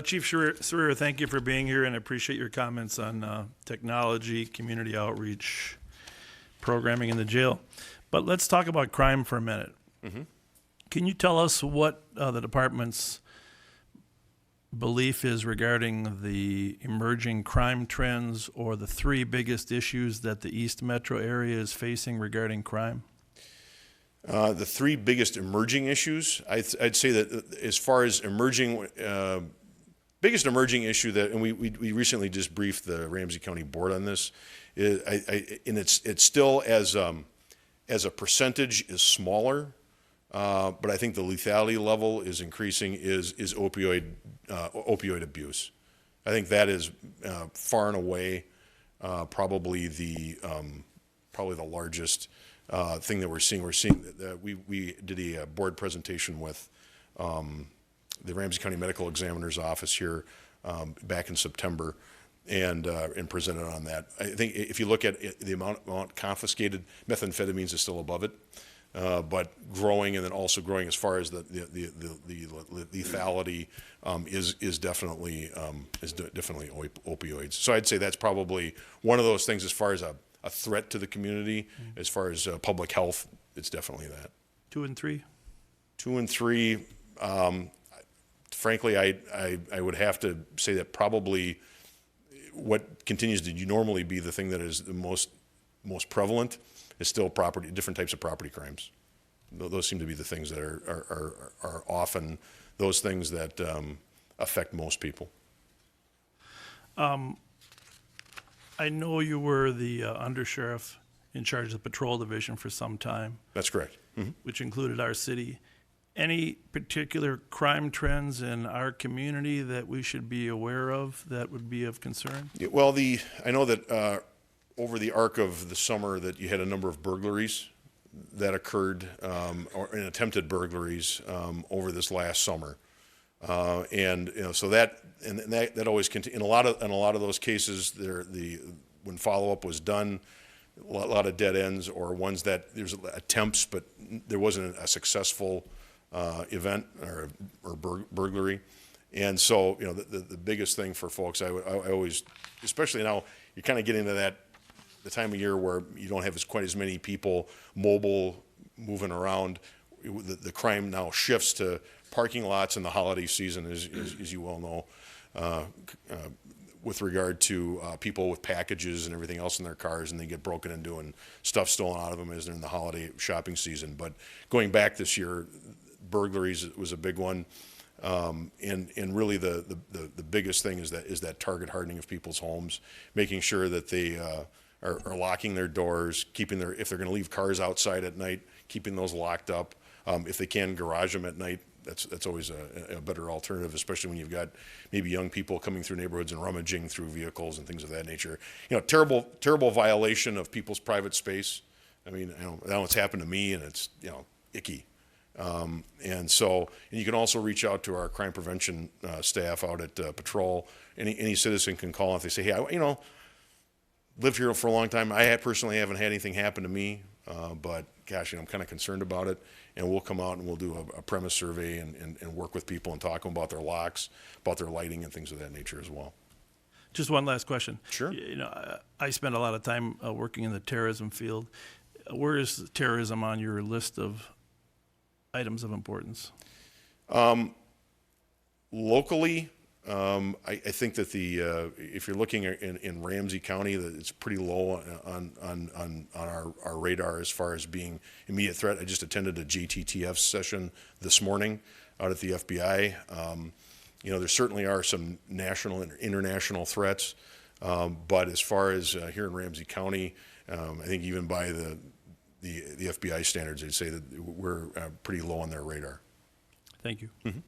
Chief Serier, thank you for being here, and I appreciate your comments on technology, community outreach, programming in the jail. But let's talk about crime for a minute. Can you tell us what the department's belief is regarding the emerging crime trends or the three biggest issues that the East Metro area is facing regarding crime? The three biggest emerging issues, I'd say that as far as emerging, biggest emerging issue that, and we recently just briefed the Ramsey County Board on this, and it's still as a percentage is smaller, but I think the lethality level is increasing. Is opioid abuse? I think that is far and away probably the largest thing that we're seeing. We're seeing that we did a board presentation with the Ramsey County Medical Examiner's Office here back in September, and presented on that. I think if you look at the amount confiscated, methamphetamines is still above it, but growing, and then also growing as far as the lethality is definitely opioids. So I'd say that's probably one of those things as far as a threat to the community. As far as public health, it's definitely that. 2 and 3? 2 and 3, frankly, I would have to say that probably what continues to normally be the thing that is the most prevalent is still different types of property crimes. Those seem to be the things that are often those things that affect most people. I know you were the undersheriff in charge of the patrol division for some time. That's correct. Which included our city. Any particular crime trends in our community that we should be aware of that would be of concern? Yeah, well, I know that over the arc of the summer that you had a number of burglaries that occurred, or attempted burglaries over this last summer, and so that always continues. In a lot of those cases, when follow-up was done, a lot of dead ends, or ones that there's attempts but there wasn't a successful event or burglary. And so the biggest thing for folks, I always, especially now, you're kind of getting to the time of year where you don't have quite as many people mobile moving around. The crime now shifts to parking lots in the holiday season, as you well know, with regard to people with packages and everything else in their cars, and they get broken into and stuff stolen out of them as they're in the holiday shopping season. But going back this year, burglaries was a big one, and really the biggest thing is that target hardening of people's homes, making sure that they are locking their doors, if they're going to leave cars outside at night, keeping those locked up. If they can garage them at night, that's always a better alternative, especially when you've got maybe young people coming through neighborhoods and rummaging through vehicles and things of that nature. Terrible violation of people's private space. I mean, I know it's happened to me, and it's icky. And you can also reach out to our crime prevention staff out at patrol. Any citizen can call if they say, hey, I lived here for a long time. I personally haven't had anything happen to me, but gosh, I'm kind of concerned about it. And we'll come out and we'll do a premise survey and work with people and talk to them about their locks, about their lighting, and things of that nature as well. Just one last question. Sure. I spent a lot of time working in the terrorism field. Where is terrorism on your list of items of importance? Locally, I think that if you're looking in Ramsey County, that it's pretty low on our radar as far as being immediate threat. I just attended a JTTF session this morning out at the FBI. There certainly are some national and international threats, but as far as here in Ramsey County, I think even by the FBI standards, I'd say that we're pretty low on their radar. Thank you.